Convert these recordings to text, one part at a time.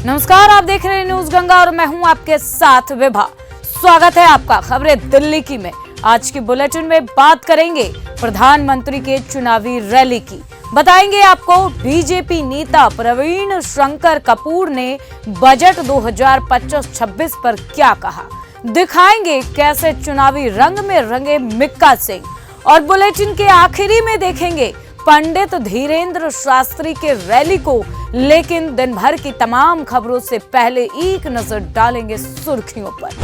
नमस्कार, आप देख रहे हैं न्यूज गंगा और मैं हूं आपके साथ विभा। स्वागत है आपका खबरें दिल्ली की में। आज की बुलेटिन में बात करेंगे प्रधानमंत्री के चुनावी रैली की। बताएंगे आपको बीजेपी नेता प्रवीण शंकर कपूर ने बजट 2025-26 पर क्या कहा। दिखाएंगे कैसे चुनावी रंग में रंगे मिक्का सिंह। और बुलेटिन के आखिरी में देखेंगे पंडित धीरेन्द्र शास्त्री के रैली को। लेकिन दिन भर की तमाम खबरों से पहले एक नजर डालेंगे सुर्खियों पर।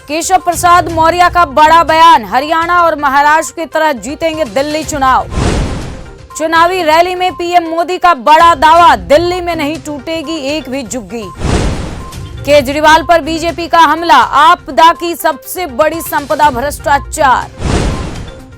केशव प्रसाद मौर्य का बड़ा बयान, हरियाणा और महाराष्ट्र की तरह जीतेंगे दिल्ली चुनाव। चुनावी रैली में पीएम मोदी का बड़ा दावा, दिल्ली में नहीं टूटेगी एक भी झुग्गी। केजरीवाल पर बीजेपी का हमला, आपदा की सबसे बड़ी संपदा भ्रष्टाचार।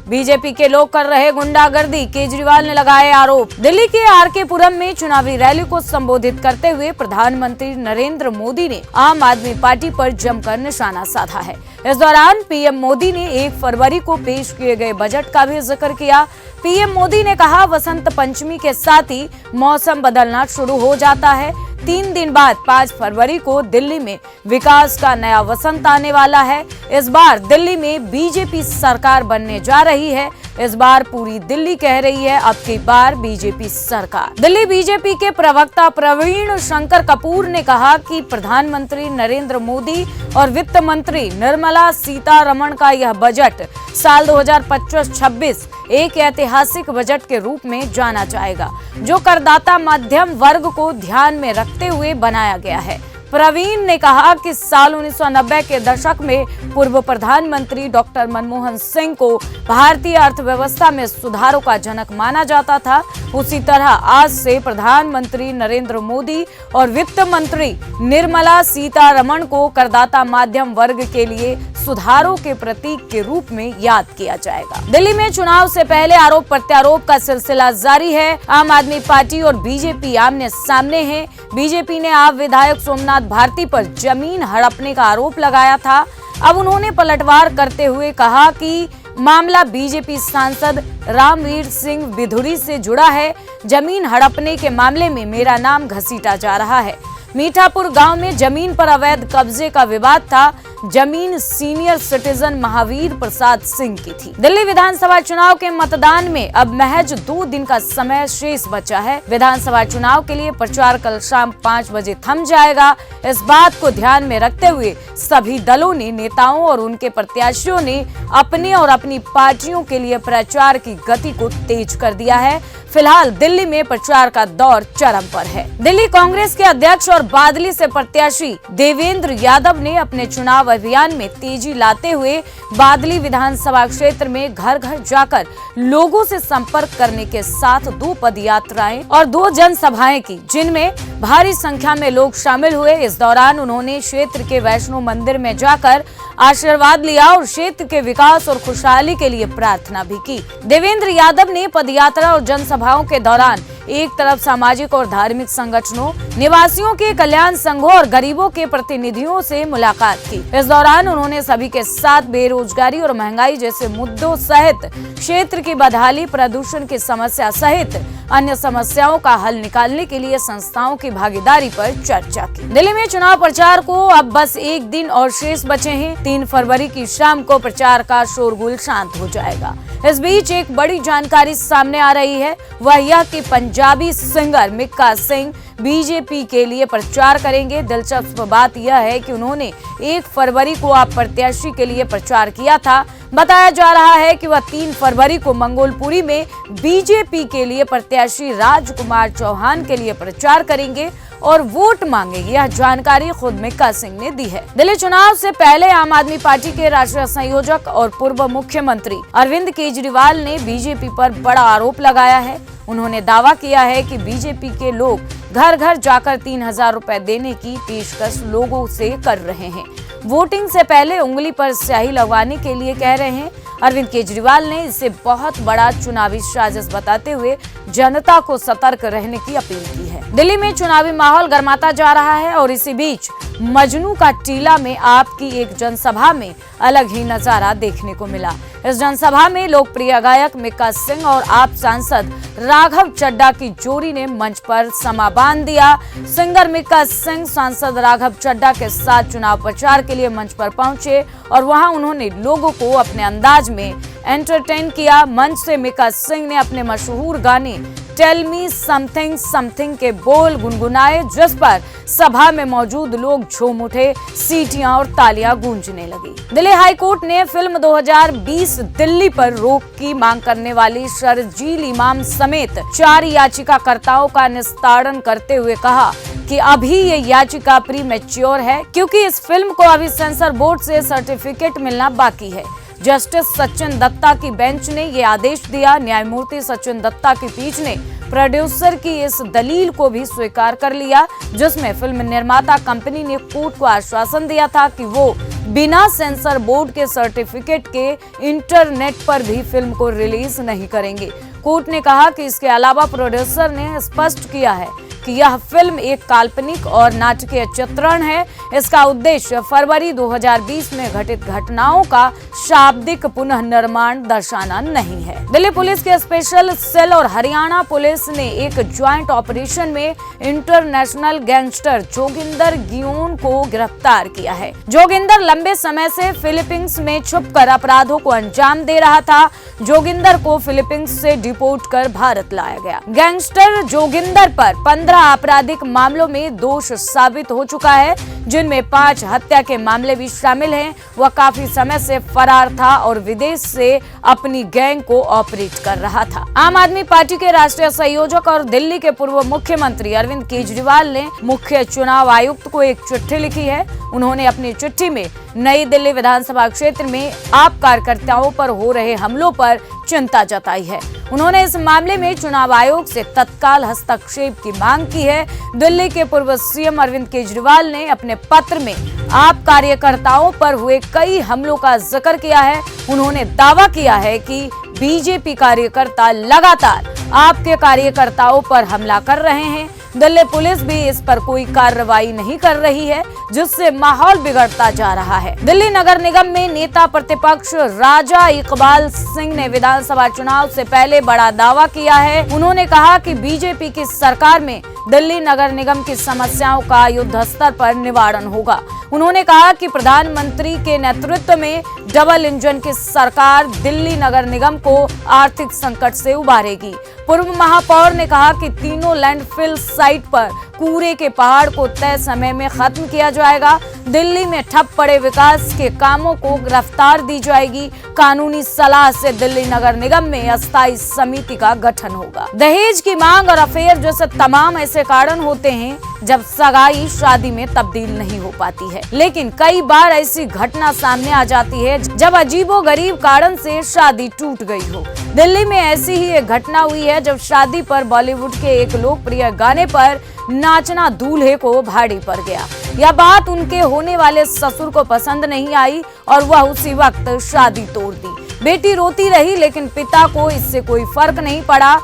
बीजेपी के लोग कर रहे गुंडागर्दी, केजरीवाल ने लगाए आरोप। दिल्ली के आरके पुरम में चुनावी रैली को संबोधित करते हुए प्रधानमंत्री नरेंद्र मोदी ने आम आदमी पार्टी पर जमकर निशाना साधा है। इस दौरान पीएम मोदी ने 1 फरवरी को पेश किए गए बजट का भी जिक्र किया। पीएम मोदी ने कहा, वसंत पंचमी के साथ ही मौसम बदलना शुरू हो जाता है। 3 दिन बाद 5 फरवरी को दिल्ली में विकास का नया वसंत आने वाला है। इस बार दिल्ली में बीजेपी सरकार बनने जा रही है। इस बार पूरी दिल्ली कह रही है, अब की बार बीजेपी सरकार। दिल्ली बीजेपी के प्रवक्ता प्रवीण शंकर कपूर ने कहा कि प्रधानमंत्री नरेंद्र मोदी और वित्त मंत्री निर्मला सीतारमण का यह बजट साल 2025-26 एक ऐतिहासिक बजट के रूप में जाना जाएगा, जो करदाता मध्यम वर्ग को ध्यान में रखते हुए बनाया गया है। प्रवीण ने कहा कि साल 1990 के दशक में पूर्व प्रधानमंत्री डॉक्टर मनमोहन सिंह को भारतीय अर्थव्यवस्था में सुधारों का जनक माना जाता था। उसी तरह आज से प्रधानमंत्री नरेंद्र मोदी और वित्त मंत्री निर्मला सीतारमण को करदाता मध्यम वर्ग के लिए सुधारों के प्रतीक के रूप में याद किया जाएगा। दिल्ली में चुनाव से पहले आरोप प्रत्यारोप का सिलसिला जारी है। आम आदमी पार्टी और बीजेपी आमने सामने हैं। बीजेपी ने आप विधायक सोमनाथ भारती पर जमीन हड़पने का आरोप लगाया था। अब उन्होंने पलटवार करते हुए कहा कि मामला बीजेपी सांसद रामवीर सिंह बिधुरी से जुड़ा है। जमीन हड़पने के मामले में मेरा नाम घसीटा जा रहा है। मीठापुर गांव में जमीन पर अवैध कब्जे का विवाद था। जमीन सीनियर सिटीजन महावीर प्रसाद सिंह की थी। दिल्ली विधानसभा चुनाव के मतदान में अब महज 2 दिन का समय शेष बचा है। विधानसभा चुनाव के लिए प्रचार कल शाम 5 बजे थम जाएगा। इस बात को ध्यान में रखते हुए सभी दलों ने, नेताओं और उनके प्रत्याशियों ने अपने और अपनी पार्टियों के लिए प्रचार की गति को तेज कर दिया है। फिलहाल दिल्ली में प्रचार का दौर चरम पर है। दिल्ली कांग्रेस के अध्यक्ष और बादली से प्रत्याशी देवेंद्र यादव ने अपने चुनाव अभियान में तेजी लाते हुए बादली विधानसभा क्षेत्र में घर घर जाकर लोगों से संपर्क करने के साथ 2 पद यात्राएं और 2 जनसभाएं की, जिनमें भारी संख्या में लोग शामिल हुए। इस दौरान उन्होंने क्षेत्र के वैष्णो मंदिर में जाकर आशीर्वाद लिया और क्षेत्र के विकास और खुशहाली के लिए प्रार्थना भी की। देवेंद्र यादव ने पदयात्रा और जनसभाओं के दौरान एक तरफ सामाजिक और धार्मिक संगठनों, निवासियों के कल्याण संघों और गरीबों के प्रतिनिधियों से मुलाकात की। इस दौरान उन्होंने सभी के साथ बेरोजगारी और महंगाई जैसे मुद्दों सहित क्षेत्र की बदहाली, प्रदूषण की समस्या सहित अन्य समस्याओं का हल निकालने के लिए संस्थाओं की भागीदारी पर चर्चा की। दिल्ली में चुनाव प्रचार को अब बस 1 दिन और शेष बचे हैं। 3 फरवरी की शाम को प्रचार का शोरगुल शांत हो जाएगा। इस बीच एक बड़ी जानकारी सामने आ रही है, वह यह कि पंजाबी सिंगर मिक्का सिंह बीजेपी के लिए प्रचार करेंगे। दिलचस्प बात यह है कि उन्होंने 1 फरवरी को आप प्रत्याशी के लिए प्रचार किया था। बताया जा रहा है कि वह 3 फरवरी को मंगोलपुरी में बीजेपी के लिए प्रत्याशी राजकुमार चौहान के लिए प्रचार करेंगे और वोट मांगेंगे। यह जानकारी खुद मिक्का सिंह ने दी है। दिल्ली चुनाव से पहले आम आदमी पार्टी के राष्ट्रीय संयोजक और पूर्व मुख्यमंत्री अरविंद केजरीवाल ने बीजेपी पर बड़ा आरोप लगाया है। उन्होंने दावा किया है कि बीजेपी के लोग घर घर जाकर 3000 रुपए देने की पेशकश लोगों से कर रहे हैं। वोटिंग से पहले उंगली पर स्याही लगवाने के लिए कह रहे हैं। अरविंद केजरीवाल ने इसे बहुत बड़ा चुनावी साजिश बताते हुए जनता को सतर्क रहने की अपील की है। दिल्ली में चुनावी माहौल गर्माता जा रहा है और इसी बीच मजनू का टीला में आप की एक जनसभा में अलग ही नजारा देखने को मिला। इस जनसभा में लोकप्रिय गायक मिक्का सिंह और आप सांसद राघव चड्ढा की जोड़ी ने मंच पर समा बांध दिया। सिंगर मिक्का सिंह सांसद राघव चड्ढा के साथ चुनाव प्रचार के लिए मंच पर पहुंचे और वहां उन्होंने लोगों को अपने अंदाज में एंटरटेन किया। मंच से मिक्का सिंह ने अपने मशहूर गाने टेल मी समथिंग समथिंग के बोल गुनगुनाए, जिस पर सभा में मौजूद लोग झूम उठे, सीटियां और तालियां गूंजने लगी। दिल्ली हाई कोर्ट ने फिल्म 2020 दिल्ली पर रोक की मांग करने वाली शर्जील इमाम समेत 4 याचिकाकर्ताओं का निस्तारण करते हुए कहा कि अभी ये याचिका प्री मैच्योर है, क्योंकि इस फिल्म को अभी सेंसर बोर्ड से सर्टिफिकेट मिलना बाकी है। जस्टिस सचिन दत्ता की बेंच ने ये आदेश दिया। न्यायमूर्ति सचिन दत्ता की पीठ ने प्रोड्यूसर की इस दलील को भी स्वीकार कर लिया, जिसमें फिल्म निर्माता कंपनी ने कोर्ट को आश्वासन दिया था कि वो बिना सेंसर बोर्ड के सर्टिफिकेट के इंटरनेट पर भी फिल्म को रिलीज नहीं करेंगे। कोर्ट ने कहा कि इसके अलावा प्रोड्यूसर ने स्पष्ट किया है कि यह फिल्म एक काल्पनिक और नाटकीय चित्रण है। इसका उद्देश्य फरवरी 2020 में घटित घटनाओं का शाब्दिक पुनः निर्माण दर्शाना नहीं है। दिल्ली पुलिस के स्पेशल सेल और हरियाणा पुलिस ने एक ज्वाइंट ऑपरेशन में इंटरनेशनल गैंगस्टर जोगिंदर गियोन को गिरफ्तार किया है। जोगिंदर लंबे समय से फिलीपींस में छुपकर अपराधों को अंजाम दे रहा था। जोगिंदर को फिलीपींस से डिपोर्ट कर भारत लाया गया। गैंगस्टर जोगिंदर पर 15 आपराधिक मामलों में दोष साबित हो चुका है, जिनमें 5 हत्या के मामले भी शामिल हैं। वह काफी समय से फरार था और विदेश से अपनी गैंग को ऑपरेट कर रहा था। आम आदमी पार्टी के राष्ट्रीय संयोजक और दिल्ली के पूर्व मुख्यमंत्री अरविंद केजरीवाल ने मुख्य चुनाव आयुक्त को एक चिट्ठी लिखी है। उन्होंने अपनी चिट्ठी में नई दिल्ली विधानसभा क्षेत्र में आप कार्यकर्ताओं पर हो रहे हमलों पर चिंता जताई है। उन्होंने इस मामले में चुनाव आयोग से तत्काल हस्तक्षेप की मांग की है। दिल्ली के पूर्व सीएम अरविंद केजरीवाल ने अपने पत्र में आप कार्यकर्ताओं पर हुए कई हमलों का जिक्र किया है। उन्होंने दावा किया है कि बीजेपी कार्यकर्ता लगातार आपके कार्यकर्ताओं पर हमला कर रहे हैं। दिल्ली पुलिस भी इस पर कोई कार्रवाई नहीं कर रही है, जिससे माहौल बिगड़ता जा रहा है। दिल्ली नगर निगम में नेता प्रतिपक्ष राजा इकबाल सिंह ने विधानसभा चुनाव से पहले बड़ा दावा किया है। उन्होंने कहा कि बीजेपी की सरकार में दिल्ली नगर निगम की समस्याओं का युद्ध स्तर पर निवारण होगा। उन्होंने कहा कि प्रधानमंत्री के नेतृत्व में डबल इंजन की सरकार दिल्ली नगर निगम को आर्थिक संकट से उबारेगी। पूर्व महापौर ने कहा कि तीनों लैंडफिल साइट पर कूड़े के पहाड़ को तय समय में खत्म किया जाएगा। दिल्ली में ठप पड़े विकास के कामों को गिरफ्तार दी जाएगी। कानूनी सलाह से दिल्ली नगर निगम में अस्थायी समिति का गठन होगा। दहेज की मांग और अफेयर जैसे तमाम ऐसे कारण होते हैं जब सगाई शादी में तब्दील नहीं हो पाती है, लेकिन कई बार ऐसी घटना सामने आ जाती है जब अजीबोगरीब कारण से शादी टूट गई हो। दिल्ली में ऐसी ही एक घटना हुई है जब शादी पर बॉलीवुड के एक लोकप्रिय गाने पर नाचना दूल्हे को भारी पड़ गया। यह बात उनके होने वाले ससुर को पसंद नहीं आई और वह उसी वक्त शादी तोड़ दी। बेटी रोती रही, लेकिन पिता को इससे कोई फर्क नहीं पड़ा।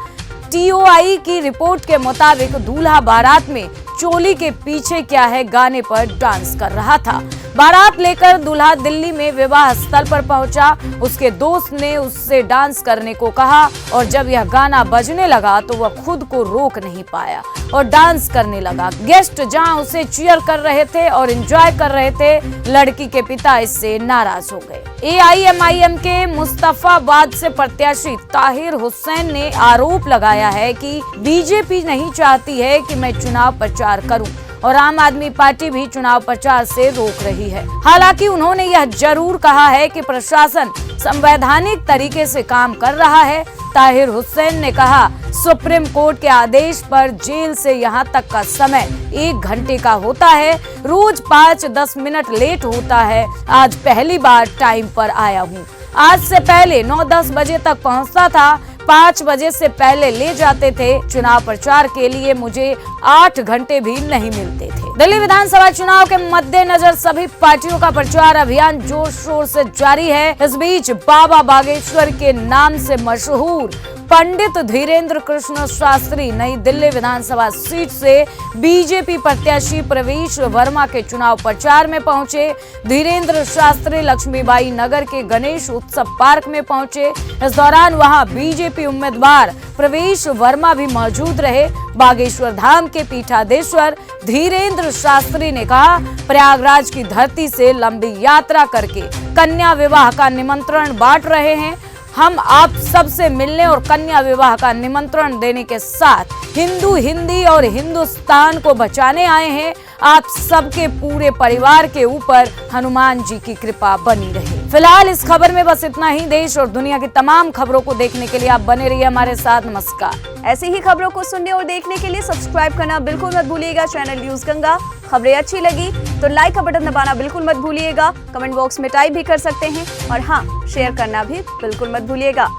टीओआई की रिपोर्ट के मुताबिक दूल्हा बारात में चोली के पीछे क्या है गाने पर डांस कर रहा था। बारात लेकर दूल्हा दिल्ली में विवाह स्थल पर पहुंचा। उसके दोस्त ने उससे डांस करने को कहा और जब यह गाना बजने लगा तो वह खुद को रोक नहीं पाया और डांस करने लगा। गेस्ट जहां उसे चीयर कर रहे थे और एंजॉय कर रहे थे, लड़की के पिता इससे नाराज हो गए। एआईएमआईएम के मुस्तफाबाद से प्रत्याशी ताहिर हुसैन ने आरोप लगाया है कि बीजेपी नहीं चाहती है कि मैं चुनाव प्रचार करूं और आम आदमी पार्टी भी चुनाव प्रचार से रोक रही है। हालांकि उन्होंने यह जरूर कहा है कि प्रशासन संवैधानिक तरीके से काम कर रहा है। ताहिर हुसैन ने कहा, सुप्रीम कोर्ट के आदेश पर जेल से यहाँ तक का समय 1 घंटे का होता है। रोज 5-10 मिनट लेट होता है। आज पहली बार टाइम पर आया हूँ। आज से पहले 9-10 बजे तक पहुँचता था, 5 बजे से पहले ले जाते थे। चुनाव प्रचार के लिए मुझे 8 घंटे भी नहीं मिलते थे। दिल्ली विधानसभा चुनाव के मद्देनजर सभी पार्टियों का प्रचार अभियान जोर शोर से जारी है। इस बीच बाबा बागेश्वर के नाम से मशहूर पंडित धीरेन्द्र कृष्ण शास्त्री नई दिल्ली विधानसभा सीट से बीजेपी प्रत्याशी प्रवेश वर्मा के चुनाव प्रचार में पहुंचे। धीरेन्द्र शास्त्री लक्ष्मीबाई नगर के गणेश उत्सव पार्क में पहुंचे। इस दौरान वहां बीजेपी उम्मीदवार प्रवेश वर्मा भी मौजूद रहे। बागेश्वर धाम के पीठाधीश्वर धीरेन्द्र शास्त्री ने कहा, प्रयागराज की धरती से लंबी यात्रा करके कन्या विवाह का निमंत्रण बांट रहे हैं। हम आप सबसे मिलने और कन्या विवाह का निमंत्रण देने के साथ हिंदू, हिंदी और हिंदुस्तान को बचाने आए हैं। आप सबके पूरे परिवार के ऊपर हनुमान जी की कृपा बनी रहे। फिलहाल इस खबर में बस इतना ही। देश और दुनिया की तमाम खबरों को देखने के लिए आप बने रहिए हमारे साथ। नमस्कार। ऐसी ही खबरों को सुनने और देखने के लिए सब्सक्राइब करना बिल्कुल मत भूलिएगा चैनल न्यूज़ गंगा। खबरें अच्छी लगी तो लाइक का बटन दबाना बिल्कुल मत भूलिएगा। कमेंट बॉक्स में टाइप भी कर सकते हैं और हाँ, शेयर करना भी बिल्कुल मत भूलिएगा।